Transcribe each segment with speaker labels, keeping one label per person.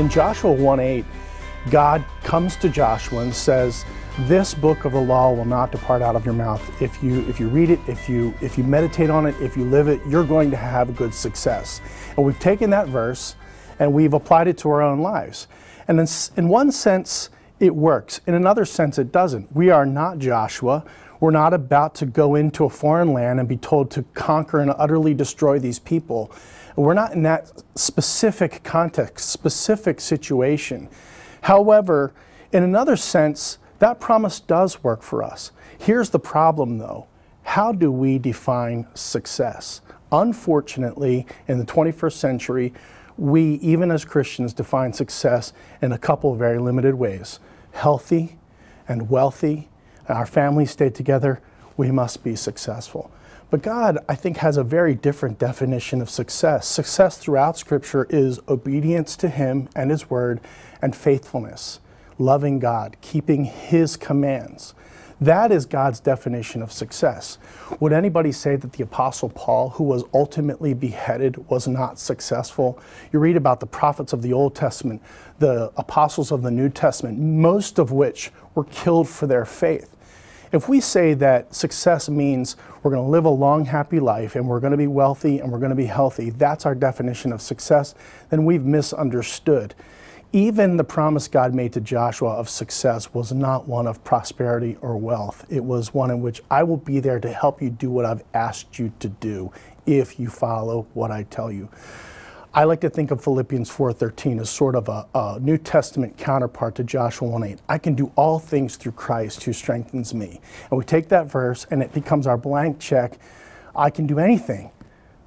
Speaker 1: In Joshua 1:8, God comes to Joshua and says, this book of the law will not depart out of your mouth. If you read it, if you meditate on it, if you live it, you're going to have good success. And we've taken that verse and we've applied it to our own lives. And in one sense, it works. In another sense, it doesn't. We are not Joshua. We're not about to go into a foreign land and be told to conquer and utterly destroy these people. We're not in that specific context, specific situation. However, in another sense, that promise does work for us. Here's the problem though. How do we define success? Unfortunately, in the 21st century, we, even as Christians, define success in a couple of very limited ways. Healthy and wealthy, and our families stay together, we must be successful. But God, I think, has a very different definition of success. Success throughout Scripture is obedience to Him and His Word and faithfulness, loving God, keeping His commands. That is God's definition of success. Would anybody say that the Apostle Paul, who was ultimately beheaded, was not successful? You read about the prophets of the Old Testament, the apostles of the New Testament, most of which were killed for their faith. If we say that success means we're going to live a long, happy life and we're going to be wealthy and we're going to be healthy, that's our definition of success, then we've misunderstood. Even the promise God made to Joshua of success was not one of prosperity or wealth. It was one in which I will be there to help you do what I've asked you to do if you follow what I tell you. I like to think of Philippians 4:13 as sort of a New Testament counterpart to Joshua 1:8. I can do all things through Christ who strengthens me. And we take that verse and it becomes our blank check. I can do anything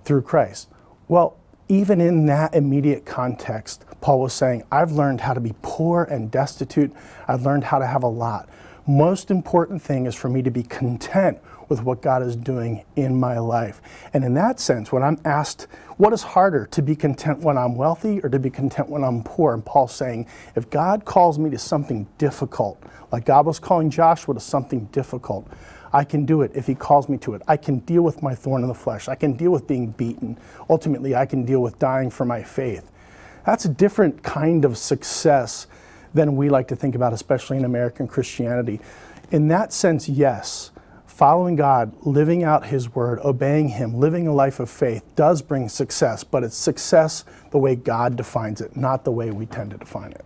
Speaker 1: through Christ. Well, even in that immediate context, Paul was saying, I've learned how to be poor and destitute. I've learned how to have a lot. Most important thing is for me to be content with what God is doing in my life. And in that sense, when I'm asked, what is harder, to be content when I'm wealthy or to be content when I'm poor? And Paul's saying, if God calls me to something difficult, like God was calling Joshua to something difficult, I can do it if He calls me to it. I can deal with my thorn in the flesh. I can deal with being beaten. Ultimately, I can deal with dying for my faith. That's a different kind of success than we like to think about, especially in American Christianity. In that sense, yes, following God, living out His Word, obeying Him, living a life of faith does bring success, but it's success the way God defines it, not the way we tend to define it.